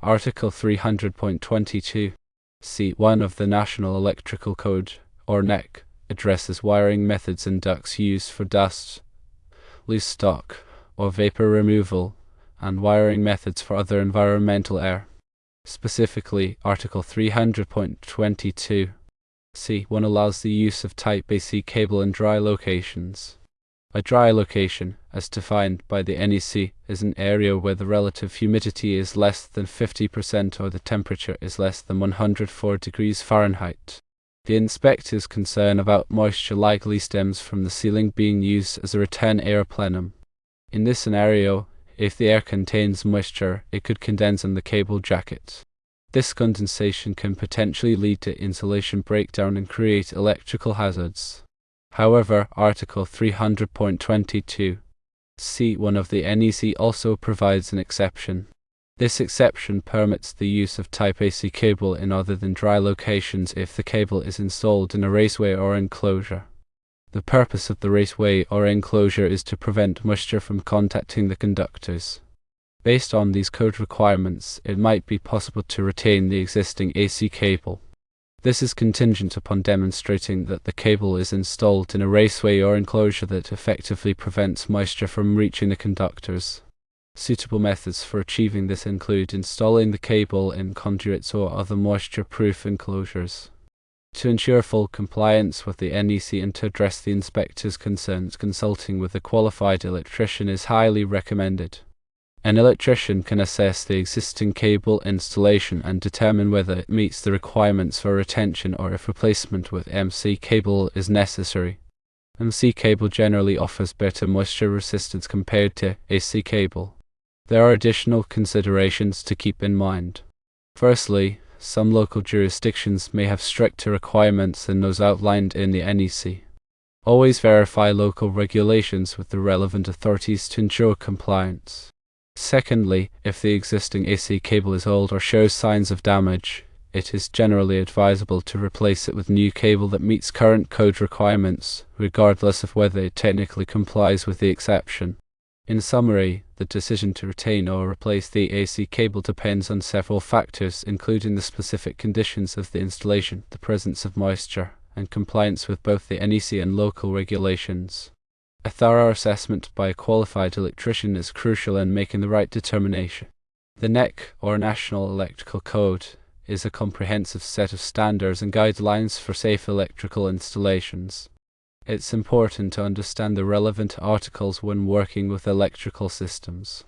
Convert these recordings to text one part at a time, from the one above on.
Article 300.22(c)(1) of the National Electrical Code, or NEC, addresses wiring methods and ducts used for dust, loose stock, or vapor removal, and wiring methods for other environmental air. Specifically, Article 300.22(c)(1) allows the use of Type AC cable in dry locations. A dry location, as defined by the NEC, is an area where the relative humidity is less than 50% or the temperature is less than 104 degrees Fahrenheit. The inspector's concern about moisture likely stems from the ceiling being used as a return air plenum. In this scenario, if the air contains moisture, it could condense on the cable jacket. This condensation can potentially lead to insulation breakdown and create electrical hazards. However, Article 300.22(c)(1) of the NEC also provides an exception. This exception permits the use of Type AC cable in other than dry locations if the cable is installed in a raceway or enclosure. The purpose of the raceway or enclosure is to prevent moisture from contacting the conductors. Based on these code requirements, it might be possible to retain the existing AC cable. This is contingent upon demonstrating that the cable is installed in a raceway or enclosure that effectively prevents moisture from reaching the conductors. Suitable methods for achieving this include installing the cable in conduits or other moisture-proof enclosures. To ensure full compliance with the NEC and to address the inspector's concerns, consulting with a qualified electrician is highly recommended. An electrician can assess the existing cable installation and determine whether it meets the requirements for retention or if replacement with MC cable is necessary. MC cable generally offers better moisture resistance compared to AC cable. There are additional considerations to keep in mind. Firstly, some local jurisdictions may have stricter requirements than those outlined in the NEC. Always verify local regulations with the relevant authorities to ensure compliance. Secondly, if the existing AC cable is old or shows signs of damage, it is generally advisable to replace it with new cable that meets current code requirements, regardless of whether it technically complies with the exception. In summary, the decision to retain or replace the AC cable depends on several factors, including the specific conditions of the installation, the presence of moisture, and compliance with both the NEC and local regulations. A thorough assessment by a qualified electrician is crucial in making the right determination. The NEC, or National Electrical Code, is a comprehensive set of standards and guidelines for safe electrical installations. It's important to understand the relevant articles when working with electrical systems.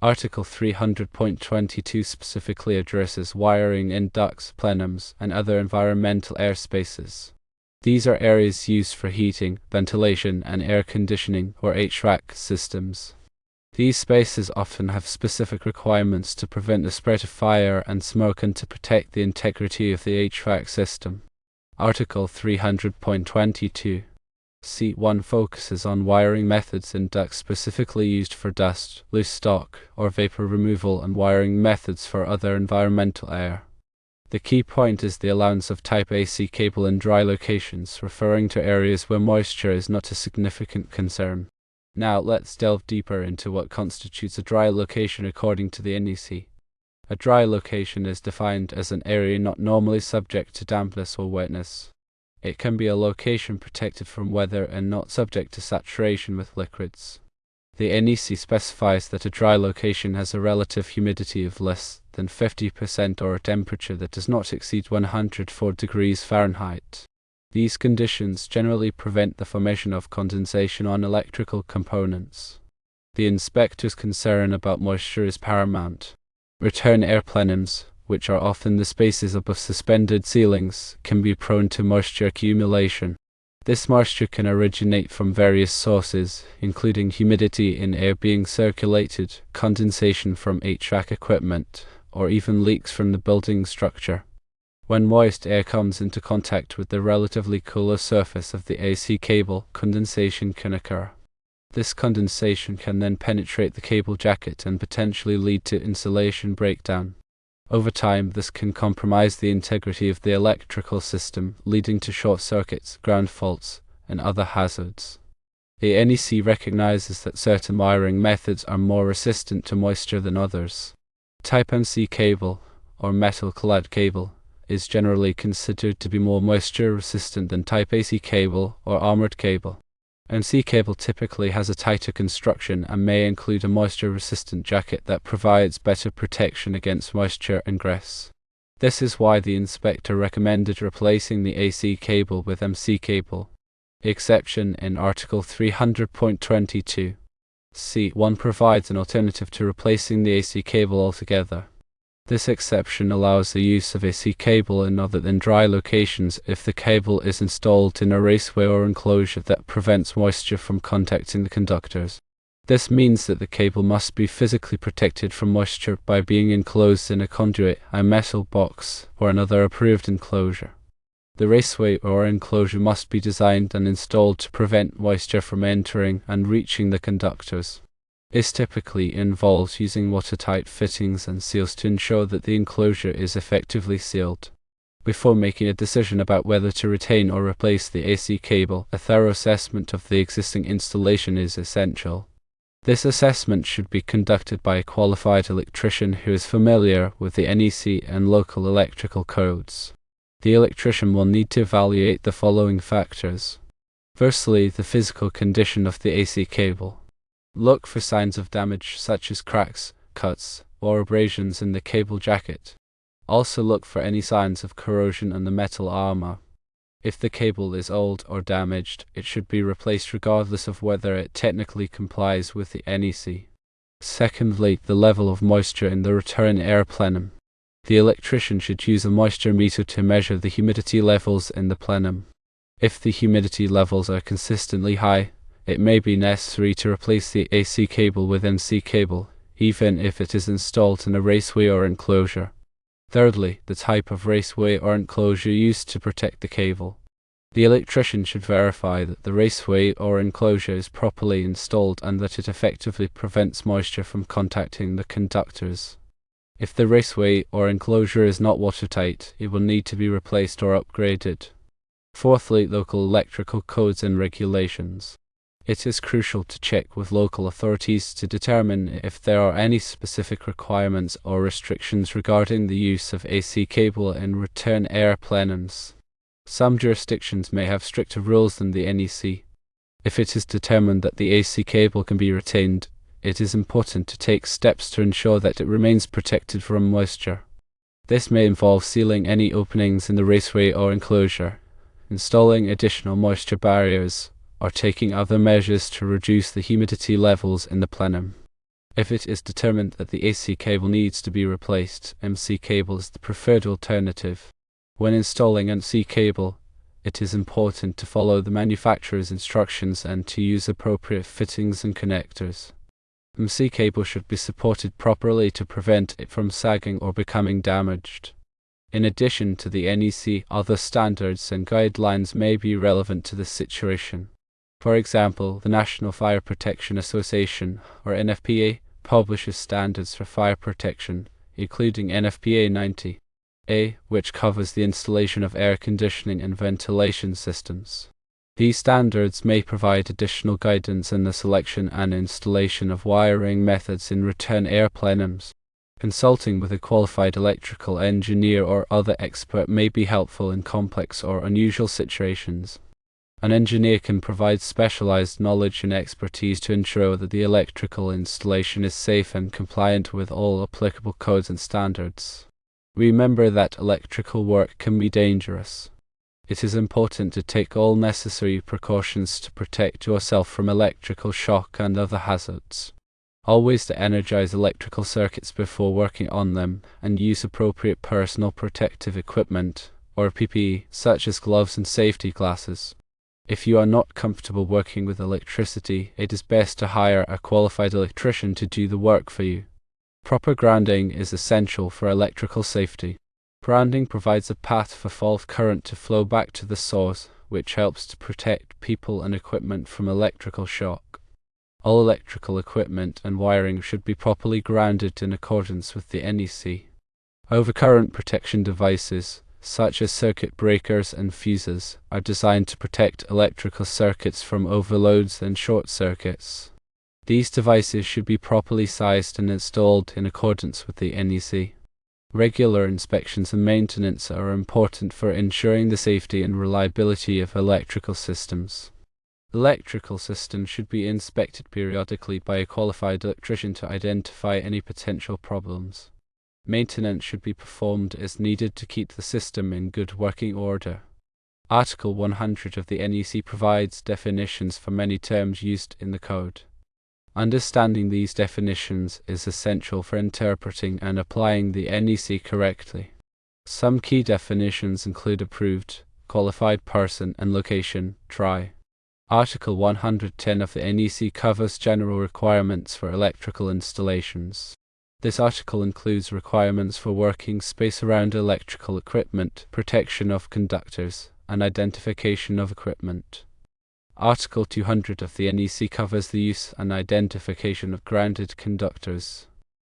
Article 300.22 specifically addresses wiring in ducts, plenums, and other environmental air spaces. These are areas used for heating, ventilation, and air conditioning, or HVAC systems. These spaces often have specific requirements to prevent the spread of fire and smoke and to protect the integrity of the HVAC system. Article 300.22(c)(1) focuses on wiring methods in ducts specifically used for dust, loose stock, or vapor removal, and wiring methods for other environmental air. The key point is the allowance of Type AC cable in dry locations, referring to areas where moisture is not a significant concern. Now let's delve deeper into what constitutes a dry location according to the NEC. A dry location is defined as an area not normally subject to dampness or wetness. It can be a location protected from weather and not subject to saturation with liquids. The NEC specifies that a dry location has a relative humidity of less than 50% or a temperature that does not exceed 104 degrees Fahrenheit. These conditions generally prevent the formation of condensation on electrical components. The inspector's concern about moisture is paramount. Return air plenums, which are often the spaces above suspended ceilings, can be prone to moisture accumulation. This moisture can originate from various sources, including humidity in air being circulated, condensation from HVAC equipment, or even leaks from the building structure. When moist air comes into contact with the relatively cooler surface of the AC cable, condensation can occur. This condensation can then penetrate the cable jacket and potentially lead to insulation breakdown. Over time, this can compromise the integrity of the electrical system, leading to short circuits, ground faults, and other hazards. The NEC recognizes that certain wiring methods are more resistant to moisture than others. Type NEC cable, or metal-clad cable, is generally considered to be more moisture-resistant than Type AC cable or armored cable. NEC cable typically has a tighter construction and may include a moisture-resistant jacket that provides better protection against moisture ingress. This is why the inspector recommended replacing the AC cable with NEC cable. Exception in Article 300.22. C1 provides an alternative to replacing the AC cable altogether. This exception allows the use of AC cable in other than dry locations if the cable is installed in a raceway or enclosure that prevents moisture from contacting the conductors. This means that the cable must be physically protected from moisture by being enclosed in a conduit, a metal box, or another approved enclosure. The raceway or enclosure must be designed and installed to prevent moisture from entering and reaching the conductors. This typically involves using watertight fittings and seals to ensure that the enclosure is effectively sealed. Before making a decision about whether to retain or replace the AC cable, a thorough assessment of the existing installation is essential. This assessment should be conducted by a qualified electrician who is familiar with the NEC and local electrical codes. The electrician will need to evaluate the following factors. Firstly, the physical condition of the AC cable. Look for signs of damage such as cracks, cuts, or abrasions in the cable jacket. Also look for any signs of corrosion on the metal armor. If the cable is old or damaged, it should be replaced regardless of whether it technically complies with the NEC. Secondly, the level of moisture in the return air plenum. The electrician should use a moisture meter to measure the humidity levels in the plenum. If the humidity levels are consistently high, it may be necessary to replace the AC cable with NEC cable, even if it is installed in a raceway or enclosure. Thirdly, the type of raceway or enclosure used to protect the cable. The electrician should verify that the raceway or enclosure is properly installed and that it effectively prevents moisture from contacting the conductors. If the raceway or enclosure is not watertight, it will need to be replaced or upgraded. Fourthly, local electrical codes and regulations. It is crucial to check with local authorities to determine if there are any specific requirements or restrictions regarding the use of AC cable in return air plenums. Some jurisdictions may have stricter rules than the NEC. If it is determined that the AC cable can be retained, it is important to take steps to ensure that it remains protected from moisture. This may involve sealing any openings in the raceway or enclosure, installing additional moisture barriers, or taking other measures to reduce the humidity levels in the plenum. If it is determined that the AC cable needs to be replaced, NEC cable is the preferred alternative. When installing NEC cable, it is important to follow the manufacturer's instructions and to use appropriate fittings and connectors. NEC cable should be supported properly to prevent it from sagging or becoming damaged. In addition to the NEC, other standards and guidelines may be relevant to this situation. For example, the National Fire Protection Association, or NFPA, publishes standards for fire protection, including NFPA 90A, which covers the installation of air conditioning and ventilation systems. These standards may provide additional guidance in the selection and installation of wiring methods in return air plenums. Consulting with a qualified electrical engineer or other expert may be helpful in complex or unusual situations. An engineer can provide specialized knowledge and expertise to ensure that the electrical installation is safe and compliant with all applicable codes and standards. Remember that electrical work can be dangerous. It is important to take all necessary precautions to protect yourself from electrical shock and other hazards. Always to energize electrical circuits before working on them, and use appropriate personal protective equipment, or PPE, such as gloves and safety glasses. If you are not comfortable working with electricity, it is best to hire a qualified electrician to do the work for you. Proper grounding is essential for electrical safety. Grounding provides a path for fault current to flow back to the source, which helps to protect people and equipment from electrical shock. All electrical equipment and wiring should be properly grounded in accordance with the NEC. Overcurrent protection devices, such as circuit breakers and fuses, are designed to protect electrical circuits from overloads and short circuits. These devices should be properly sized and installed in accordance with the NEC. Regular inspections and maintenance are important for ensuring the safety and reliability of electrical systems. Electrical systems should be inspected periodically by a qualified electrician to identify any potential problems. Maintenance should be performed as needed to keep the system in good working order. Article 100 of the NEC provides definitions for many terms used in the code. Understanding these definitions is essential for interpreting and applying the NEC correctly. Some key definitions include approved, qualified person, and location. Try. Article 110 of the NEC covers general requirements for electrical installations. This article includes requirements for working space around electrical equipment, protection of conductors, and identification of equipment. Article 200 of the NEC covers the use and identification of grounded conductors.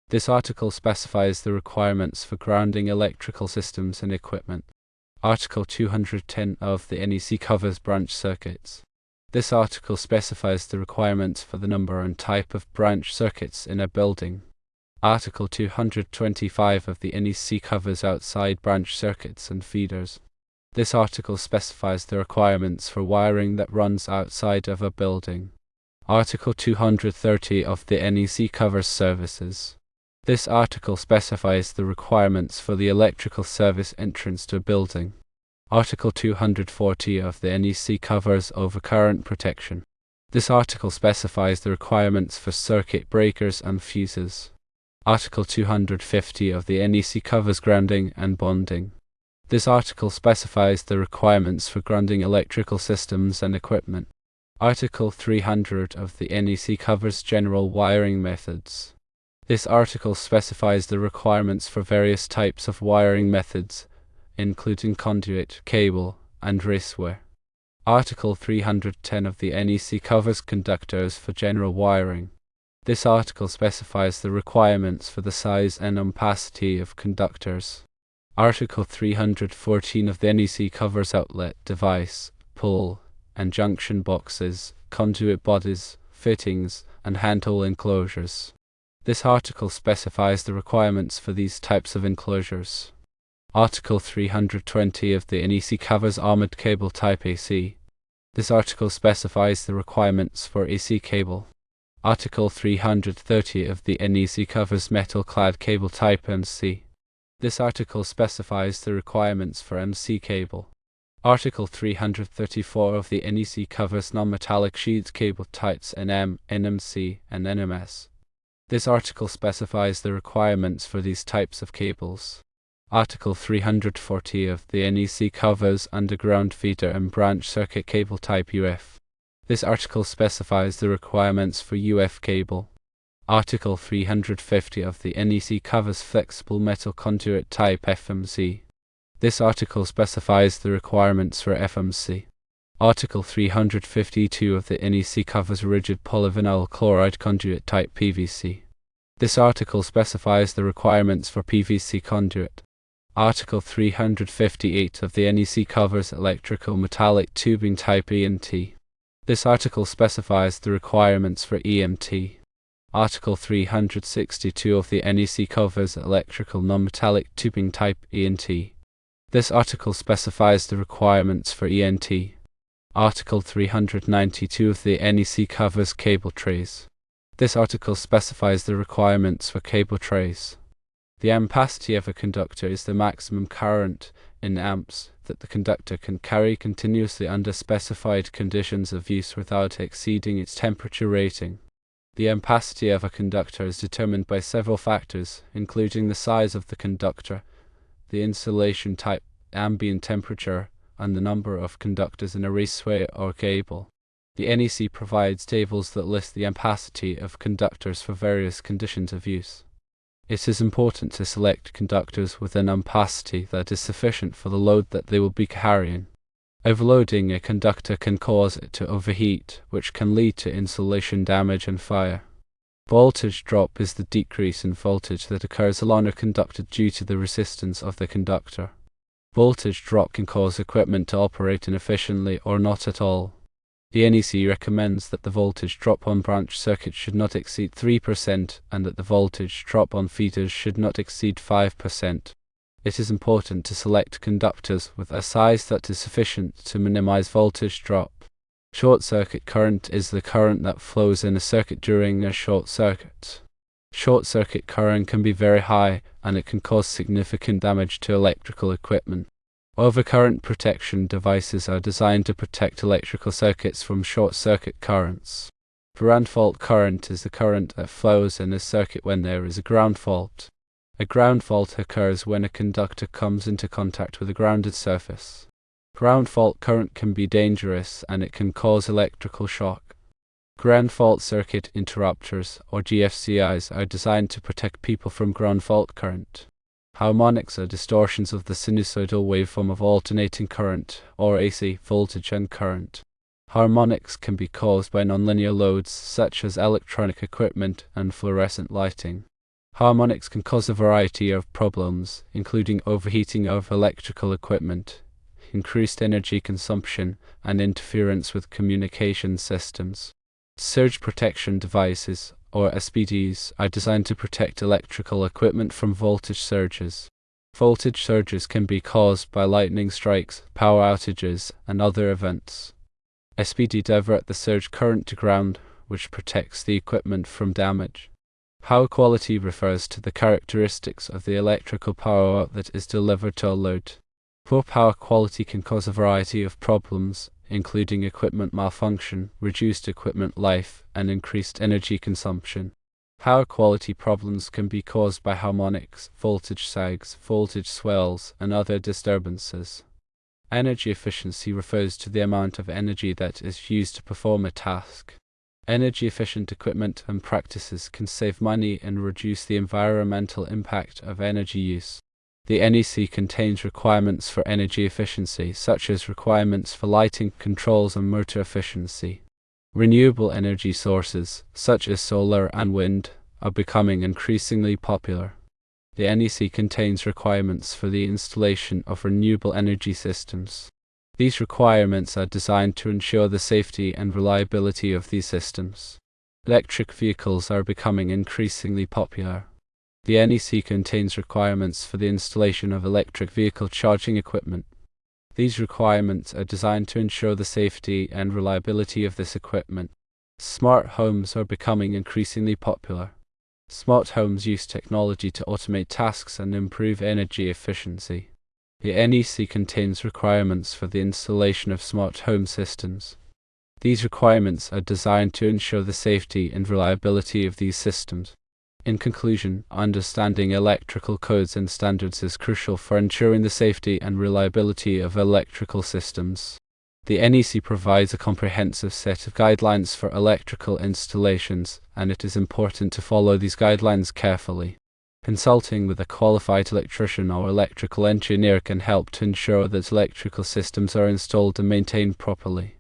This article specifies the requirements for grounding electrical systems and equipment. Article 210 of the NEC covers branch circuits. This article specifies the requirements for the number and type of branch circuits in a building. Article 225 of the NEC covers outside branch circuits and feeders. This article specifies the requirements for wiring that runs outside of a building. Article 230 of the NEC covers services. This article specifies the requirements for the electrical service entrance to a building. Article 240 of the NEC covers overcurrent protection. This article specifies the requirements for circuit breakers and fuses. Article 250 of the NEC covers grounding and bonding. This article specifies the requirements for grounding electrical systems and equipment. Article 300 of the NEC covers general wiring methods. This article specifies the requirements for various types of wiring methods, including conduit, cable, and racewire. Article 310 of the NEC covers conductors for general wiring. This article specifies the requirements for the size and ampacity of conductors. Article 314 of the NEC covers outlet, device, pole, and junction boxes, conduit bodies, fittings, and handhole enclosures. This article specifies the requirements for these types of enclosures. Article 320 of the NEC covers armored cable type AC. This article specifies the requirements for AC cable. Article 330 of the NEC covers metal-clad cable type MC. This article specifies the requirements for MC cable. Article 334 of the NEC covers non-metallic sheet cable types NM, NMC, and NMS. This article specifies the requirements for these types of cables. Article 340 of the NEC covers underground feeder and branch circuit cable type UF. This article specifies the requirements for UF cable. Article 350 of the NEC covers flexible metal conduit type FMC. This article specifies the requirements for FMC. Article 352 of the NEC covers rigid polyvinyl chloride conduit type PVC. This article specifies the requirements for PVC conduit. Article 358 of the NEC covers electrical metallic tubing type ENT. This article specifies the requirements for EMT. Article 362 of the NEC covers electrical non-metallic tubing type ENT. This article specifies the requirements for ENT. Article 392 of the NEC covers cable trays. This article specifies the requirements for cable trays. The ampacity of a conductor is the maximum current in amps that the conductor can carry continuously under specified conditions of use without exceeding its temperature rating. The ampacity of a conductor is determined by several factors, including the size of the conductor, the insulation type, ambient temperature, and the number of conductors in a raceway or cable. The NEC provides tables that list the ampacity of conductors for various conditions of use. It is important to select conductors with an ampacity that is sufficient for the load that they will be carrying. Overloading a conductor can cause it to overheat, which can lead to insulation damage and fire. Voltage drop is the decrease in voltage that occurs along a conductor due to the resistance of the conductor. Voltage drop can cause equipment to operate inefficiently or not at all. The NEC recommends that the voltage drop on branch circuits should not exceed 3% and that the voltage drop on feeders should not exceed 5%. It is important to select conductors with a size that is sufficient to minimize voltage drop. Short circuit current is the current that flows in a circuit during a short circuit. Short circuit current can be very high and it can cause significant damage to electrical equipment. Overcurrent protection devices are designed to protect electrical circuits from short circuit currents. Ground fault current is the current that flows in a circuit when there is a ground fault. A ground fault occurs when a conductor comes into contact with a grounded surface. Ground fault current can be dangerous and it can cause electrical shock. Ground fault circuit interrupters, or GFCIs, are designed to protect people from ground fault current. Harmonics are distortions of the sinusoidal waveform of alternating current, or AC, voltage and current. Harmonics can be caused by nonlinear loads such as electronic equipment and fluorescent lighting. Harmonics can cause a variety of problems, including overheating of electrical equipment, increased energy consumption, and interference with communication systems. Surge protection devices, or SPDs, are designed to protect electrical equipment from voltage surges. Voltage surges can be caused by lightning strikes, power outages, and other events. SPD divert the surge current to ground, which protects the equipment from damage. Power quality refers to the characteristics of the electrical power that is delivered to a load. Poor power quality can cause a variety of problems, including equipment malfunction, reduced equipment life, and increased energy consumption. Power quality problems can be caused by harmonics, voltage sags, voltage swells, and other disturbances. Energy efficiency refers to the amount of energy that is used to perform a task. Energy-efficient equipment and practices can save money and reduce the environmental impact of energy use. The NEC contains requirements for energy efficiency, such as requirements for lighting, controls, and motor efficiency. Renewable energy sources, such as solar and wind, are becoming increasingly popular. The NEC contains requirements for the installation of renewable energy systems. These requirements are designed to ensure the safety and reliability of these systems. Electric vehicles are becoming increasingly popular. The NEC contains requirements for the installation of electric vehicle charging equipment. These requirements are designed to ensure the safety and reliability of this equipment. Smart homes are becoming increasingly popular. Smart homes use technology to automate tasks and improve energy efficiency. The NEC contains requirements for the installation of smart home systems. These requirements are designed to ensure the safety and reliability of these systems. In conclusion, understanding electrical codes and standards is crucial for ensuring the safety and reliability of electrical systems. The NEC provides a comprehensive set of guidelines for electrical installations, and it is important to follow these guidelines carefully. Consulting with a qualified electrician or electrical engineer can help to ensure that electrical systems are installed and maintained properly.